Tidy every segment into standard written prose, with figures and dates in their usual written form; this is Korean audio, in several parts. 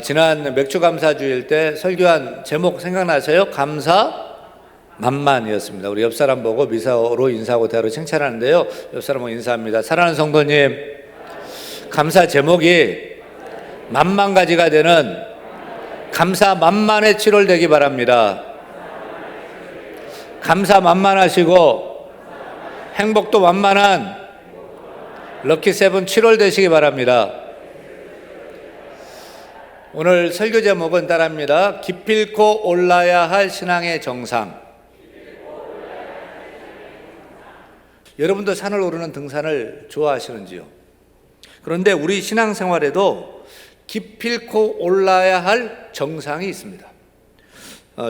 지난 맥주 감사주일 때 설교한 제목 생각나세요? 감사 만만이었습니다. 우리 옆 사람 보고 미사로 인사하고 대화로 칭찬하는데요. 옆 사람 보고 인사합니다. 사랑하는 성도님, 감사 제목이 만만가지가 되는 감사 만만의 7월 되기 바랍니다. 감사 만만하시고 행복도 만만한 럭키 세븐 7월 되시기 바랍니다. 오늘 설교 제목은 따라합니다. 기필코 올라야 할 신앙의 정상. 여러분도 산을 오르는 등산을 좋아하시는지요? 그런데 우리 신앙생활에도 기필코 올라야 할 정상이 있습니다.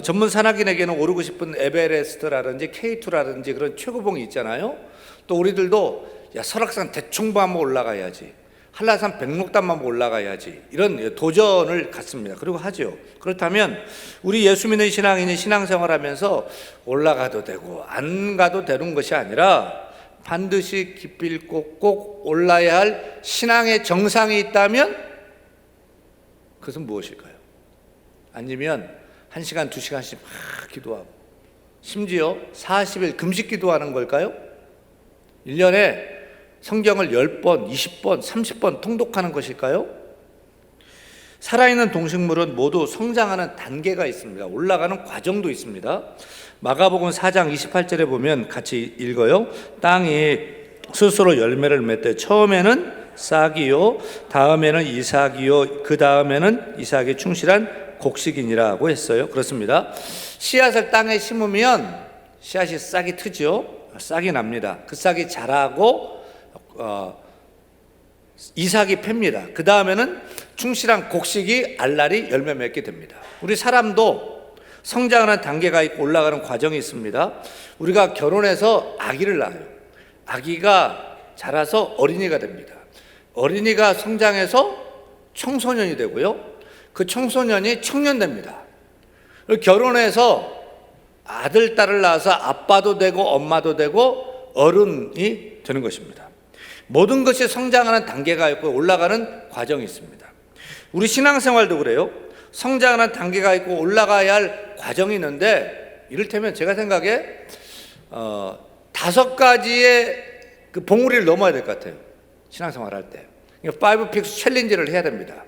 전문 산악인에게는 오르고 싶은 에베레스트라든지 K2라든지 그런 최고봉이 있잖아요. 또 우리들도 설악산 대충도 한번 올라가야지, 한라산 백록담만 한번 올라가야지, 이런 도전을 갖습니다. 그리고 하죠. 그렇다면 우리 예수 믿는 신앙인이 신앙생활하면서 올라가도 되고 안 가도 되는 것이 아니라 반드시 기필코 꼭 올라야 할 신앙의 정상이 있다면 그것은 무엇일까요? 아니면 1시간, 2시간씩 막 기도하고 심지어 40일 금식 기도하는 걸까요? 1년에 성경을 10번, 20번, 30번 통독하는 것일까요? 살아있는 동식물은 모두 성장하는 단계가 있습니다. 올라가는 과정도 있습니다. 마가복음 4장 28절에 보면 같이 읽어요. 땅이 스스로 열매를 맺되 처음에는 싹이요, 다음에는 이삭이요, 그 다음에는 이삭이 충실한 곡식이니라고 했어요. 그렇습니다. 씨앗을 땅에 심으면 씨앗이 싹이 트죠. 싹이 납니다. 그 싹이 자라고 이삭이 팹니다. 그 다음에는 충실한 곡식이 알알이 열매 맺게 됩니다. 우리 사람도 성장하는 단계가 있고 올라가는 과정이 있습니다. 우리가 결혼해서 아기를 낳아요. 아기가 자라서 어린이가 됩니다. 어린이가 성장해서 청소년이 되고요. 그 청소년이 청년 됩니다. 결혼해서 아들, 딸을 낳아서 아빠도 되고 엄마도 되고 어른이 되는 것입니다. 모든 것이 성장하는 단계가 있고 올라가는 과정이 있습니다. 우리 신앙생활도 그래요. 성장하는 단계가 있고 올라가야 할 과정이 있는데, 이를테면 제가 생각에 5가지의 그 봉우리를 넘어야 될 것 같아요. 신앙생활 할 때 5 픽스 챌린지를 해야 됩니다.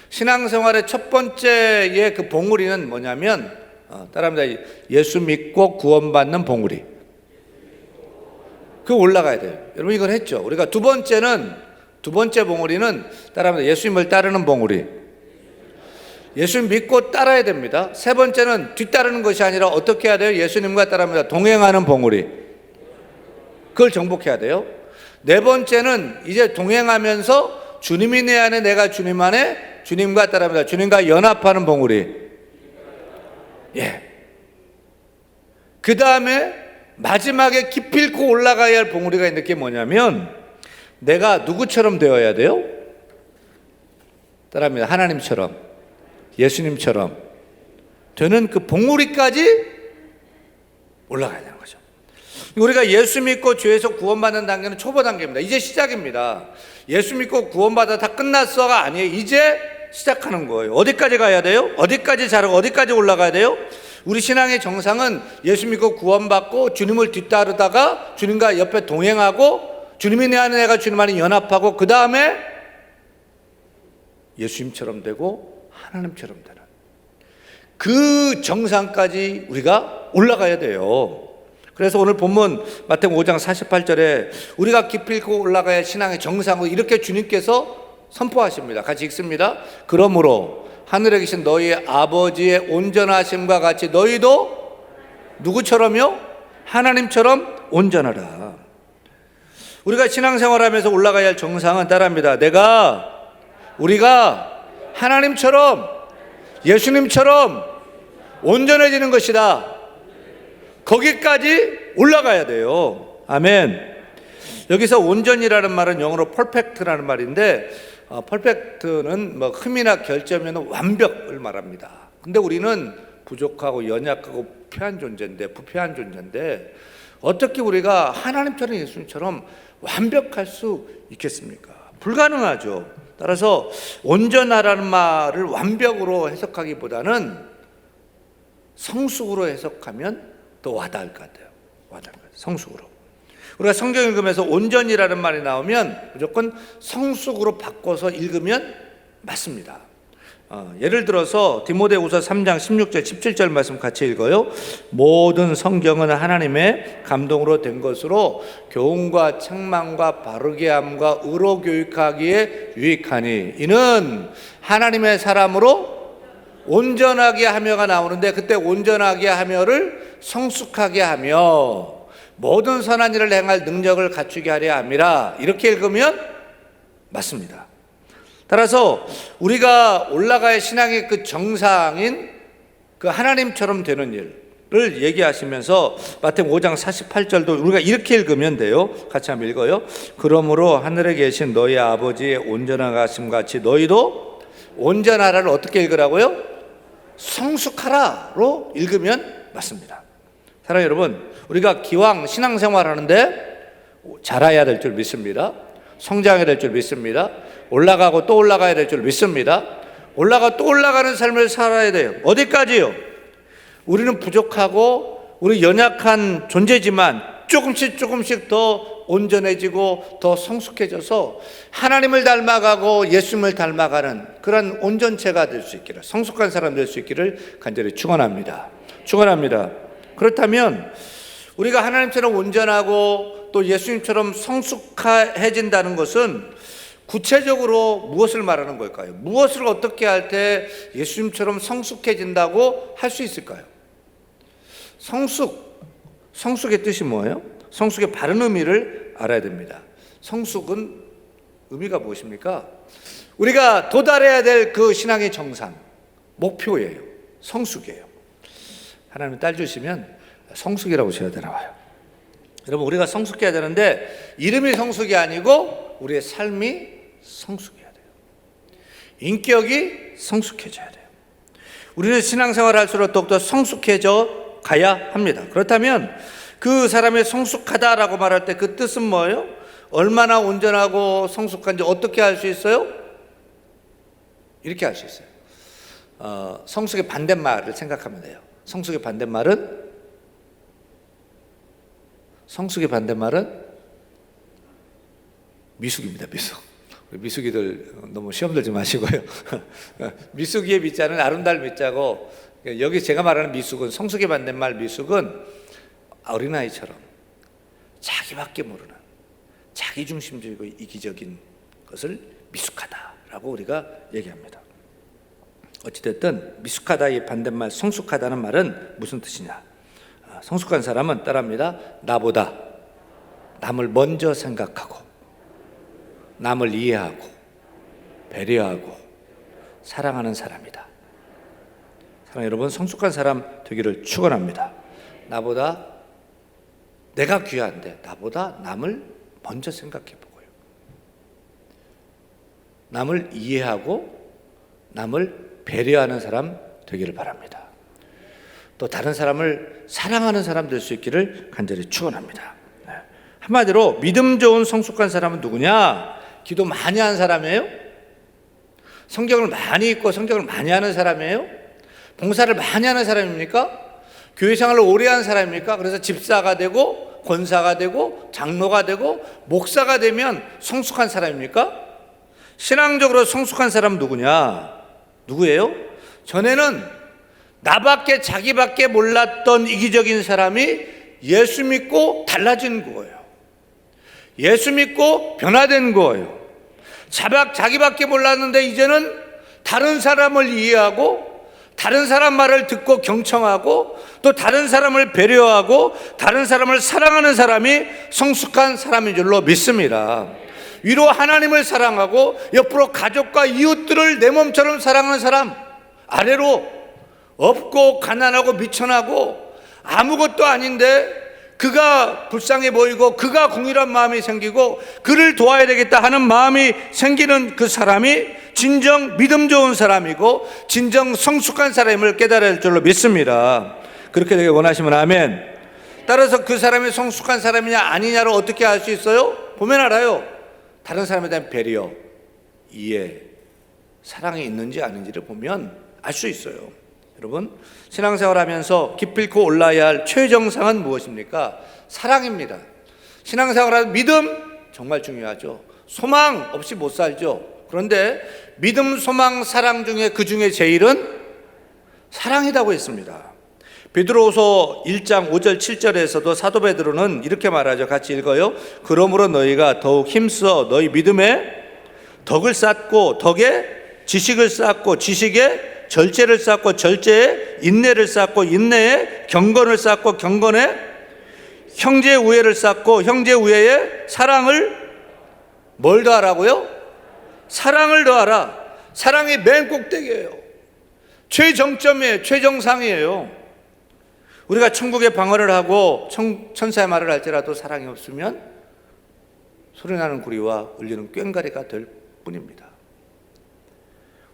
신앙생활의 첫 번째의 그 봉우리는 뭐냐면 따라합니다. 예수 믿고 구원받는 봉우리. 그 올라가야 돼요. 여러분 이건 했죠. 우리가 두 번째 봉우리는 따라합니다. 예수님을 따르는 봉우리. 예수님 믿고 따라야 됩니다. 세 번째는 뒤따르는 것이 아니라 어떻게 해야 돼요? 예수님과 따라합니다. 동행하는 봉우리. 그걸 정복해야 돼요. 네 번째는 이제 동행하면서 주님이 내 안에 내가 주님 안에 주님과 따라합니다. 주님과 연합하는 봉우리. 예. 그 다음에 마지막에 기필코 올라가야 할 봉우리가 있는 게 뭐냐면, 내가 누구처럼 되어야 돼요? 따라합니다. 하나님처럼, 예수님처럼 되는 그 봉우리까지 올라가야 되는 거죠. 우리가 예수 믿고 죄에서 구원받는 단계는 초보 단계입니다. 이제 시작입니다. 예수 믿고 구원받아 다 끝났어가 아니에요. 이제 시작하는 거예요. 어디까지 가야 돼요? 어디까지 자라고 어디까지 올라가야 돼요? 우리 신앙의 정상은 예수 믿고 구원받고 주님을 뒤따르다가 주님과 옆에 동행하고 주님이 내 안에 내가 주님 안에 연합하고 그 다음에 예수님처럼 되고 하나님처럼 되는 그 정상까지 우리가 올라가야 돼요. 그래서 오늘 본문 마태복음 5장 48절에 우리가 기필코 올라가야 할 신앙의 정상을 이렇게 주님께서 선포하십니다. 같이 읽습니다. 그러므로 하늘에 계신 너희의 아버지의 온전하심과 같이 너희도 누구처럼요? 하나님처럼 온전하라. 우리가 신앙생활하면서 올라가야 할 정상은 따라합니다. 우리가 하나님처럼 예수님처럼 온전해지는 것이다. 거기까지 올라가야 돼요. 아멘. 여기서 온전이라는 말은 영어로 perfect라는 말인데 퍼펙트는 뭐 흠이나 결점이나 완벽을 말합니다. 근데 우리는 부족하고 연약하고 부패한 존재인데 어떻게 우리가 하나님처럼 예수님처럼 완벽할 수 있겠습니까? 불가능하죠. 따라서 온전하라는 말을 완벽으로 해석하기보다는 성숙으로 해석하면 더 와닿을 것 같아요. 성숙으로. 우리가 성경 읽으면서 온전이라는 말이 나오면 무조건 성숙으로 바꿔서 읽으면 맞습니다. 예를 들어서 디모데후서 3장 16절 17절 말씀 같이 읽어요. 모든 성경은 하나님의 감동으로 된 것으로 교훈과 책망과 바르게 함과 의로 교육하기에 유익하니 이는 하나님의 사람으로 온전하게 하며가 나오는데, 그때 온전하게 하며를 성숙하게 하며 모든 선한 일을 행할 능력을 갖추게 하려 함이라. 이렇게 읽으면 맞습니다. 따라서 우리가 올라가야 신앙의 그 정상인 그 하나님처럼 되는 일을 얘기하시면서 마태복음 5장 48절도 우리가 이렇게 읽으면 돼요. 같이 한번 읽어요. 그러므로 하늘에 계신 너희 아버지의 온전하심 같이 너희도 온전하라를 어떻게 읽으라고요? 성숙하라로 읽으면 맞습니다. 사랑하는 여러분, 우리가 기왕 신앙생활 하는데 자라야 될 줄 믿습니다. 성장해야 될 줄 믿습니다. 올라가고 또 올라가야 될 줄 믿습니다. 올라가 또 올라가는 삶을 살아야 돼요. 어디까지요? 우리는 부족하고 우리 연약한 존재지만 조금씩 더 온전해지고 더 성숙해져서 하나님을 닮아가고 예수님을 닮아가는 그런 온전체가 될 수 있기를, 성숙한 사람 될 수 있기를 간절히 축원합니다. 그렇다면 우리가 하나님처럼 온전하고 또 예수님처럼 성숙해진다는 것은 구체적으로 무엇을 말하는 걸까요? 무엇을 어떻게 할 때 예수님처럼 성숙해진다고 할 수 있을까요? 성숙의 뜻이 뭐예요? 성숙의 바른 의미를 알아야 됩니다. 성숙은 의미가 무엇입니까? 우리가 도달해야 될 그 신앙의 정상, 목표예요. 성숙이에요. 하나님 딸 주시면 성숙이라고 지어야 나와요. 여러분, 우리가 성숙해야 되는데 이름이 성숙이 아니고 우리의 삶이 성숙해야 돼요. 인격이 성숙해져야 돼요. 우리는 신앙생활을 할수록 더욱더 성숙해져 가야 합니다. 그렇다면 그 사람이 성숙하다라고 말할 때 그 뜻은 뭐예요? 얼마나 온전하고 성숙한지 어떻게 알 수 있어요? 이렇게 알 수 있어요. 성숙의 반대말을 생각하면 돼요. 성숙의 반대말은 미숙입니다. 미숙이들 너무 시험 들지 마시고요. 미숙이의 미자는 아름다울 미자고, 여기 제가 말하는 미숙은, 성숙의 반대말 미숙은 어린아이처럼 자기밖에 모르는 자기중심적이고 이기적인 것을 미숙하다라고 우리가 얘기합니다. 어찌됐든 미숙하다의 반대말 성숙하다는 말은 무슨 뜻이냐? 성숙한 사람은 따라합니다. 나보다 남을 먼저 생각하고 남을 이해하고 배려하고 사랑하는 사람이다. 사랑하는 여러분, 성숙한 사람 되기를 축원합니다. 나보다 내가 귀한데 나보다 남을 먼저 생각해 보고요. 남을 이해하고 남을 배려하는 사람 되기를 바랍니다. 또 다른 사람을 사랑하는 사람 될 수 있기를 간절히 축원합니다. 한마디로 믿음 좋은 성숙한 사람은 누구냐? 기도 많이 하는 사람이에요? 성경을 많이 읽고 성경을 많이 하는 사람이에요? 봉사를 많이 하는 사람입니까? 교회 생활을 오래 한 사람입니까? 그래서 집사가 되고 권사가 되고 장로가 되고 목사가 되면 성숙한 사람입니까? 신앙적으로 성숙한 사람은 누구예요? 전에는 나밖에 자기밖에 몰랐던 이기적인 사람이 예수 믿고 달라진 거예요. 예수 믿고 변화된 거예요. 자기밖에 몰랐는데 이제는 다른 사람을 이해하고 다른 사람 말을 듣고 경청하고 또 다른 사람을 배려하고 다른 사람을 사랑하는 사람이 성숙한 사람인 줄로 믿습니다. 위로 하나님을 사랑하고 옆으로 가족과 이웃들을 내 몸처럼 사랑하는 사람, 아래로 없고 가난하고 미천하고 아무것도 아닌데 그가 불쌍해 보이고 그가 공일한 마음이 생기고 그를 도와야 되겠다 하는 마음이 생기는 그 사람이 진정 믿음 좋은 사람이고 진정 성숙한 사람임을 깨달아야 할 줄로 믿습니다. 그렇게 되길 원하시면 아멘. 따라서 그 사람이 성숙한 사람이냐 아니냐를 어떻게 알 수 있어요? 보면 알아요. 다른 사람에 대한 배려, 이에 사랑이 있는지 아닌지를 보면 알 수 있어요. 여러분, 신앙생활하면서 기필코 올라야 할 최정상은 무엇입니까? 사랑입니다. 신앙생활하는 믿음 정말 중요하죠. 소망 없이 못 살죠. 그런데 믿음, 소망, 사랑 중에 그 중에 제일은 사랑이라고 했습니다. 베드로후서 1장 5절 7절에서도 사도 베드로는 이렇게 말하죠. 같이 읽어요. 그러므로 너희가 더욱 힘써 너희 믿음에 덕을 쌓고 덕에 지식을 쌓고 지식에 절제를 쌓고 절제에 인내를 쌓고 인내에 경건을 쌓고 경건에 형제 우애를 쌓고 형제 우애에 사랑을 뭘 더하라고요? 사랑을 더하라. 사랑이 맨 꼭대기예요. 최정점이에요. 최정상이에요. 우리가 천국의 방언을 하고 천사의 말을 할지라도 사랑이 없으면 소리나는 구리와 울리는 꽹과리가 될 뿐입니다.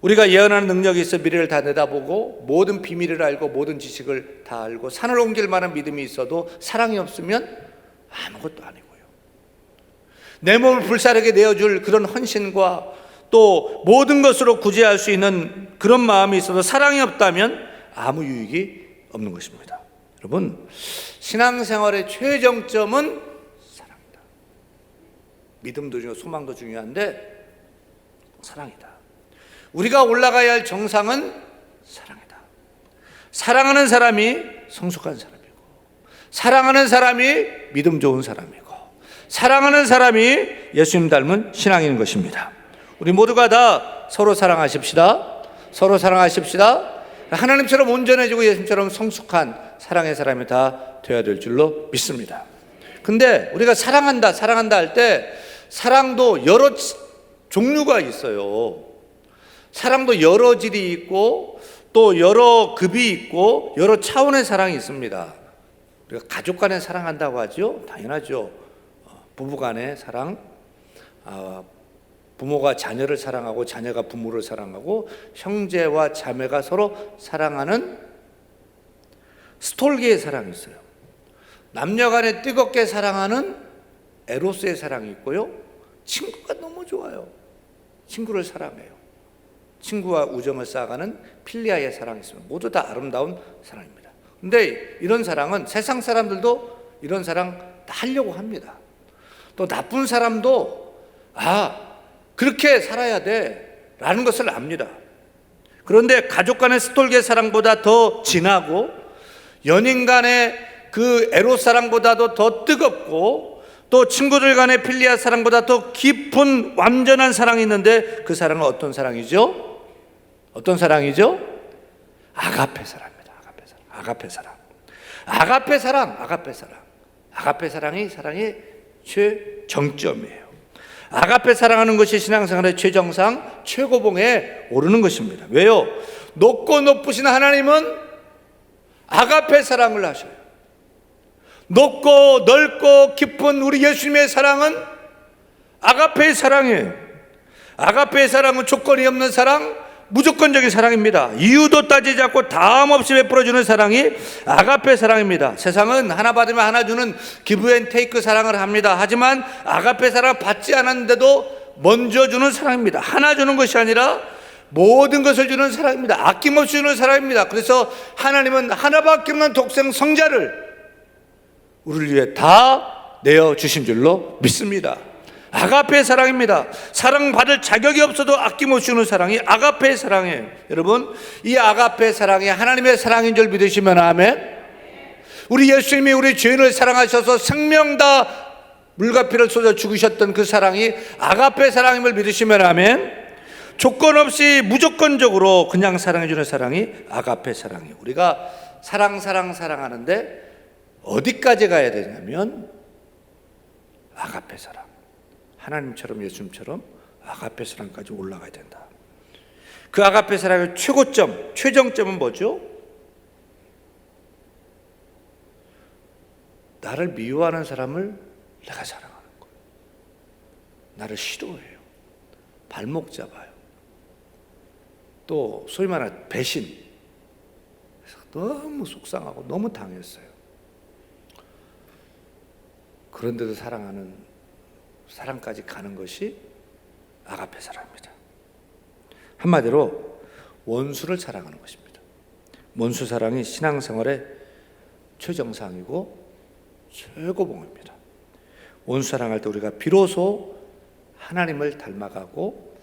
우리가 예언하는 능력이 있어 미래를 다 내다보고 모든 비밀을 알고 모든 지식을 다 알고 산을 옮길 만한 믿음이 있어도 사랑이 없으면 아무것도 아니고요. 내 몸을 불사르게 내어줄 그런 헌신과 또 모든 것으로 구제할 수 있는 그런 마음이 있어도 사랑이 없다면 아무 유익이 없는 것입니다. 여러분, 신앙생활의 최정점은 사랑이다. 믿음도 중요하고 소망도 중요한데 사랑이다. 우리가 올라가야 할 정상은 사랑이다. 사랑하는 사람이 성숙한 사람이고, 사랑하는 사람이 믿음 좋은 사람이고, 사랑하는 사람이 예수님 닮은 신앙인 것입니다. 우리 모두가 다 서로 사랑하십시다. 서로 사랑하십시다. 하나님처럼 온전해지고 예수님처럼 성숙한 사랑의 사람이 다 되어야 될 줄로 믿습니다. 근데 우리가 사랑한다 할 때 사랑도 여러 종류가 있어요. 사랑도 여러 질이 있고 또 여러 급이 있고 여러 차원의 사랑이 있습니다. 우리가 가족 간에 사랑한다고 하죠. 당연하죠. 부부 간의 사랑, 부모가 자녀를 사랑하고 자녀가 부모를 사랑하고 형제와 자매가 서로 사랑하는 스톨기의 사랑이 있어요. 남녀 간에 뜨겁게 사랑하는 에로스의 사랑이 있고요. 친구가 너무 좋아요. 친구를 사랑해요. 친구와 우정을 쌓아가는 필리아의 사랑이 있습니다. 모두 다 아름다운 사랑입니다. 근데 이런 사랑은 세상 사람들도 이런 사랑 다 하려고 합니다. 또 나쁜 사람도 그렇게 살아야 돼 라는 것을 압니다. 그런데 가족 간의 스톨게 사랑보다 더 진하고 연인 간의 그 에로스 사랑보다도 더 뜨겁고 또 친구들 간의 필리아 사랑보다 더 깊은 완전한 사랑이 있는데 그 사랑은 어떤 사랑이죠? 어떤 사랑이죠? 아가페 사랑입니다. 아가페 사랑. 아가페 사랑이 사랑의 최정점이에요. 아가페 사랑하는 것이 신앙생활의 최정상, 최고봉에 오르는 것입니다. 왜요? 높고 높으신 하나님은 아가페 사랑을 하셔요. 높고 넓고 깊은 우리 예수님의 사랑은 아가페의 사랑이에요. 아가페의 사랑은 조건이 없는 사랑, 무조건적인 사랑입니다. 이유도 따지지 않고 다음 없이 베풀어주는 사랑이 아가페 사랑입니다. 세상은 하나 받으면 하나 주는 기브 앤 테이크 사랑을 합니다. 하지만 아가페 사랑은 받지 않았는데도 먼저 주는 사랑입니다. 하나 주는 것이 아니라 모든 것을 주는 사랑입니다. 아낌없이 주는 사랑입니다. 그래서 하나님은 하나밖에 없는 독생 성자를 우리를 위해 다 내어주신 줄로 믿습니다. 아가페의 사랑입니다. 사랑받을 자격이 없어도 아낌없이 주는 사랑이 아가페의 사랑이에요. 여러분, 이 아가페의 사랑이 하나님의 사랑인 줄 믿으시면 아멘. 우리 예수님이 우리 죄인을 사랑하셔서 생명 다 물과 피를 쏟아 죽으셨던 그 사랑이 아가페의 사랑임을 믿으시면 아멘. 조건 없이 무조건적으로 그냥 사랑해주는 사랑이 아가페 사랑이에요. 우리가 사랑하는데 어디까지 가야 되냐면 아가페 사랑, 하나님처럼 예수님처럼 아가페 사랑까지 올라가야 된다. 그 아가페 사랑의 최고점, 최정점은 뭐죠? 나를 미워하는 사람을 내가 사랑하는 거예요. 나를 싫어해요. 발목 잡아요. 또 소위 말하는 배신. 너무 속상하고 너무 당했어요. 그런데도 사랑하는 사랑까지 가는 것이 아가페 사랑입니다. 한마디로 원수를 사랑하는 것입니다. 원수 사랑이 신앙생활의 최정상이고 최고봉입니다. 원수 사랑할 때 우리가 비로소 하나님을 닮아가고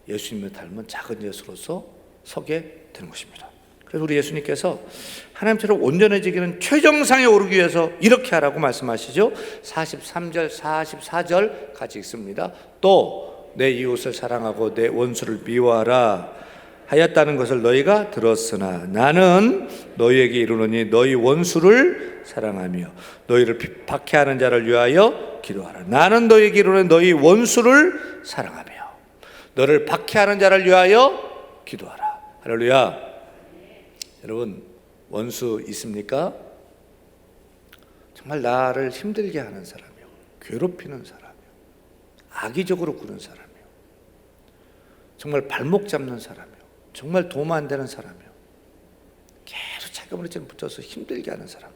예수님을 닮은 작은 예수로서 서게 되는 것입니다. 그래서 우리 예수님께서 하나님처럼 온전해지기는 최정상에 오르기 위해서 이렇게 하라고 말씀하시죠. 43절, 44절 같이 읽습니다. 또 내 이웃을 사랑하고 내 원수를 미워하라 하였다는 것을 너희가 들었으나 나는 너희에게 이르노니 너희 원수를 사랑하며 너희를 박해하는 자를 위하여 기도하라. 나는 너희에게 이르노니 너희 원수를 사랑하며 너를 박해하는 자를 위하여 기도하라. 할렐루야. 여러분, 원수 있습니까? 정말 나를 힘들게 하는 사람이요, 괴롭히는 사람이요, 악의적으로 구는 사람이요, 정말 발목 잡는 사람이요, 정말 도움 안 되는 사람이요, 계속 자기 머리채 붙여서 힘들게 하는 사람,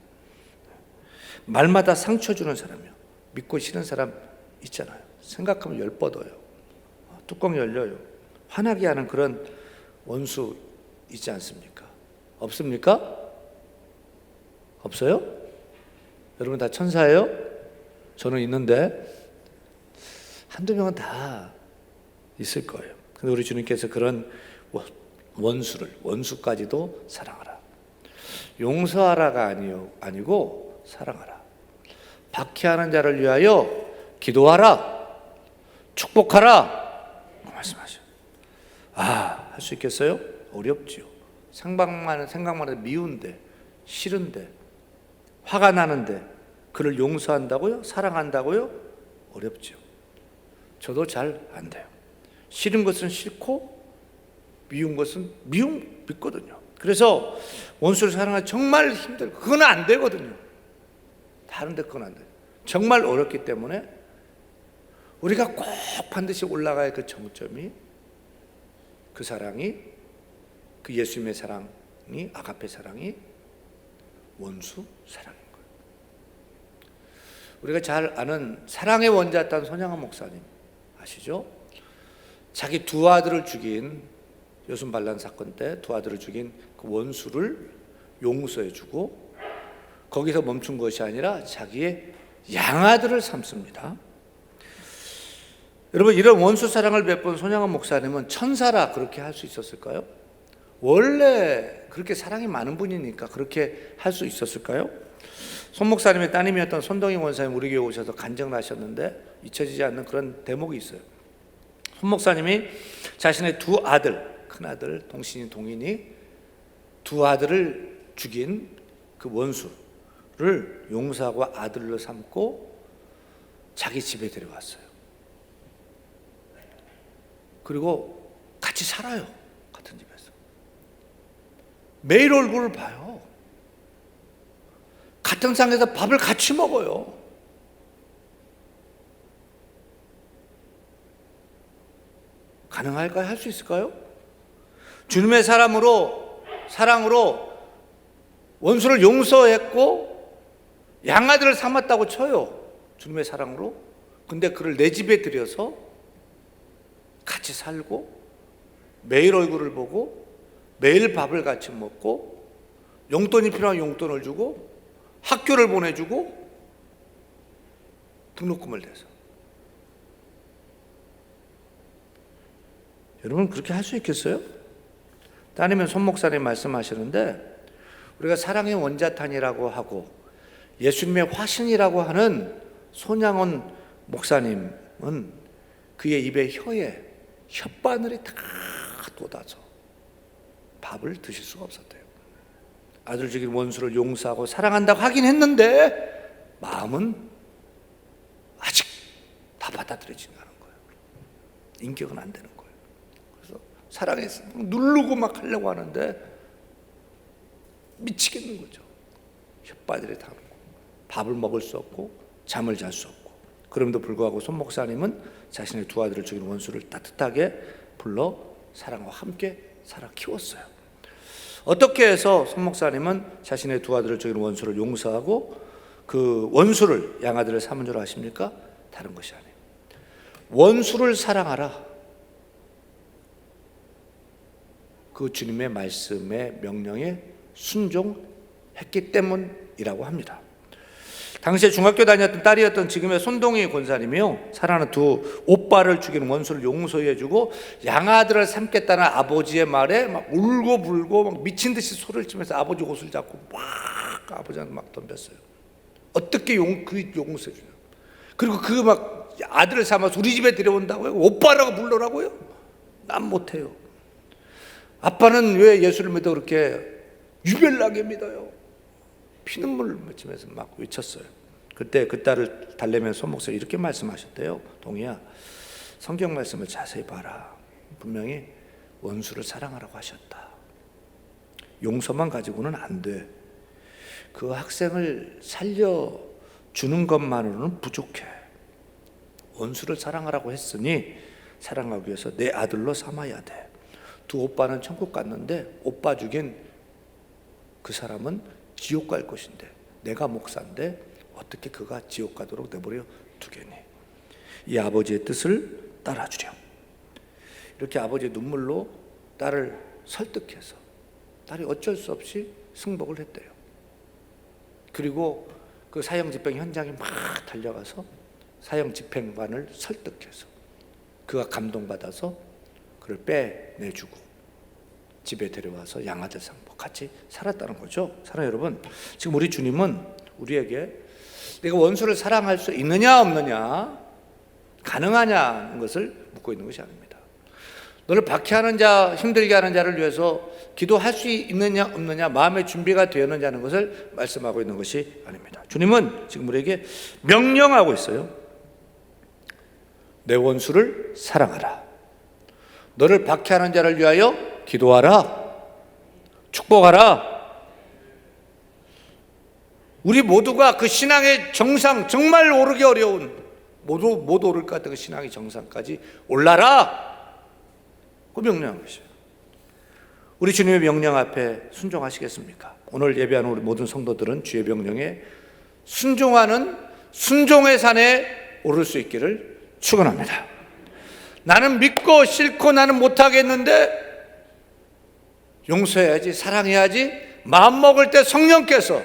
말마다 상처 주는 사람이요, 믿고 싫은 사람 있잖아요. 생각하면 열 뻗어요, 뚜껑 열려요, 화나게 하는 그런 원수 있지 않습니까? 없습니까? 없어요? 여러분 다 천사예요? 저는 있는데 한두 명은 다 있을 거예요. 근데 우리 주님께서 그런 원수까지도 사랑하라. 용서하라가 아니고 사랑하라. 박해하는 자를 위하여 기도하라. 축복하라. 말씀하셔요. 할 수 있겠어요? 어렵지요. 생각만 해도 미운데, 싫은데, 화가 나는데 그를 용서한다고요? 사랑한다고요? 어렵죠. 저도 잘 안 돼요. 싫은 것은 싫고 미운 것은 믿거든요. 그래서 원수를 사랑하기 정말 힘들고 그건 안 되거든요. 다른데 그건 안 돼요. 정말 어렵기 때문에 우리가 꼭 반드시 올라가야 그 정점이, 그 사랑이, 그 예수님의 사랑이, 아가페 사랑이 원수 사랑인 거예요. 우리가 잘 아는 사랑의 원자탄 손양원 목사님 아시죠? 자기 두 아들을 죽인 여순 반란 사건 때 두 아들을 죽인 그 원수를 용서해주고 거기서 멈춘 것이 아니라 자기의 양아들을 삼습니다. 여러분, 이런 원수 사랑을 베푼 손양원 목사님은 천사라 그렇게 할 수 있었을까요? 원래 그렇게 사랑이 많은 분이니까 그렇게 할 수 있었을까요? 손 목사님의 따님이었던 손동희 원사님 우리 교회 오셔서 간증을 하셨는데 잊혀지지 않는 그런 대목이 있어요. 손 목사님이 자신의 두 아들, 큰아들 동신이 동인이 두 아들을 죽인 그 원수를 용서하고 아들로 삼고 자기 집에 데려왔어요. 그리고 같이 살아요. 같은 집에서. 매일 얼굴을 봐요. 같은 상에서 밥을 같이 먹어요. 가능할까요? 할 수 있을까요? 주님의 사랑으로 원수를 용서했고 양아들을 삼았다고 쳐요. 주님의 사랑으로. 근데 그를 내 집에 들여서 같이 살고 매일 얼굴을 보고 매일 밥을 같이 먹고 용돈이 필요한 용돈을 주고 학교를 보내주고 등록금을 내서. 여러분 그렇게 할 수 있겠어요? 따님은 손 목사님 말씀하시는데 우리가 사랑의 원자탄이라고 하고 예수님의 화신이라고 하는 손양원 목사님은 그의 입에 혀에 혓바늘이 다 돋아서 밥을 드실 수가 없었대요. 아들 죽인 원수를 용서하고 사랑한다고 하긴 했는데 마음은 아직 다 받아들여지지 않은 거예요. 인격은 안 되는 거예요. 그래서 사랑해서 누르고 막 하려고 하는데 미치겠는 거죠. 혓바늘이 닿고 밥을 먹을 수 없고 잠을 잘 수 없고. 그럼에도 불구하고 손 목사님은 자신의 두 아들을 죽인 원수를 따뜻하게 불러 사랑과 함께 살아 키웠어요. 어떻게 해서 손 목사님은 자신의 두 아들을 죽인 원수를 용서하고 그 원수를 양아들을 삼은 줄 아십니까? 다른 것이 아니에요. 원수를 사랑하라. 그 주님의 말씀에 명령에 순종했기 때문이라고 합니다. 당시에 중학교 다녔던 딸이었던 지금의 손동희 권사님이요, 사랑하는 두 오빠를 죽이는 원수를 용서해주고 양아들을 삼겠다는 아버지의 말에 막 울고 불고 막 미친 듯이 소리를 치면서 아버지 옷을 잡고 막 아버지한테 막 덤볐어요. 어떻게 용서해주냐. 그리고 그 막 아들을 삼아서 우리 집에 들여온다고요? 오빠라고 불러라고요? 난 못해요. 아빠는 왜 예수를 믿어 그렇게 유별나게 믿어요? 피눈물 맺히면서 막 외쳤어요. 그때 그 딸을 달래면서 손목사님 이렇게 말씀하셨대요. 동희야, 성경 말씀을 자세히 봐라. 분명히 원수를 사랑하라고 하셨다. 용서만 가지고는 안 돼. 그 학생을 살려주는 것만으로는 부족해. 원수를 사랑하라고 했으니 사랑하기 위해서 내 아들로 삼아야 돼. 두 오빠는 천국 갔는데 오빠 죽인 그 사람은 지옥 갈 것인데 내가 목사인데 어떻게 그가 지옥 가도록 내버려 두겠니? 이 아버지의 뜻을 따라주렴. 이렇게 아버지의 눈물로 딸을 설득해서 딸이 어쩔 수 없이 승복을 했대요. 그리고 그 사형집행 현장에 막 달려가서 사형집행관을 설득해서 그가 감동받아서 그를 빼내주고 집에 데려와서 양아들 상복 같이 살았다는 거죠. 사랑하는 여러분, 지금 우리 주님은 우리에게 내가 원수를 사랑할 수 있느냐 없느냐, 가능하냐는 것을 묻고 있는 것이 아닙니다. 너를 박해하는 자, 힘들게 하는 자를 위해서 기도할 수 있느냐 없느냐, 마음의 준비가 되었느냐 하는 것을 말씀하고 있는 것이 아닙니다. 주님은 지금 우리에게 명령하고 있어요. 내 원수를 사랑하라. 너를 박해하는 자를 위하여 기도하라. 축복하라. 우리 모두가 그 신앙의 정상, 정말 오르기 어려운, 못 오를 것 같은 그 신앙의 정상까지 올라라. 그 명령한 것이에요. 우리 주님의 명령 앞에 순종하시겠습니까? 오늘 예배하는 우리 모든 성도들은 주의 명령에 순종하는 순종의 산에 오를 수 있기를 축원합니다. 나는 믿고 싫고 나는 못하겠는데 용서해야지, 사랑해야지, 마음먹을 때 성령께서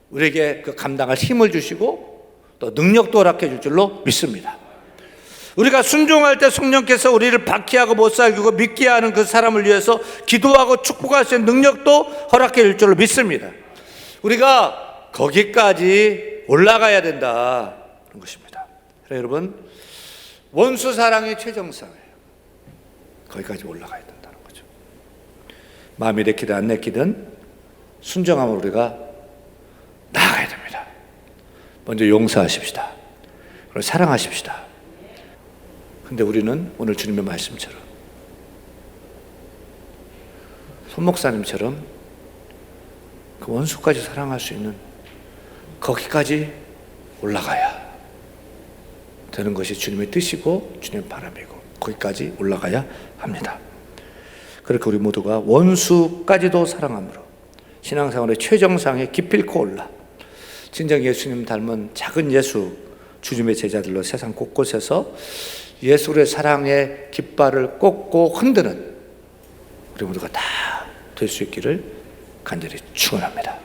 우리에게 그 감당할 힘을 주시고 또 능력도 허락해 줄 줄로 믿습니다. 우리가 순종할 때 성령께서 우리를 박해하고 못 살고 믿게 하는 그 사람을 위해서 기도하고 축복할 수 있는 능력도 허락해 줄 줄로 믿습니다. 우리가 거기까지 올라가야 된다는 것입니다. 여러분, 원수 사랑이 최정상이에요. 거기까지 올라가야 된다는 거죠. 마음이 내키든 안 내키든 순종함으로 우리가 나아가야 됩니다. 먼저 용서하십시다. 그리고 사랑하십시다. 근데 우리는 오늘 주님의 말씀처럼 손 목사님처럼 그 원수까지 사랑할 수 있는 거기까지 올라가야 되는 것이 주님의 뜻이고 주님의 바람이고 거기까지 올라가야 합니다. 그렇게 우리 모두가 원수까지도 사랑함으로 신앙생활의 최정상에 기필코 올라 진정 예수님 닮은 작은 예수 주님의 제자들로 세상 곳곳에서 예수의 사랑의 깃발을 꽂고 흔드는 우리 모두가 다 될 수 있기를 간절히 축원합니다.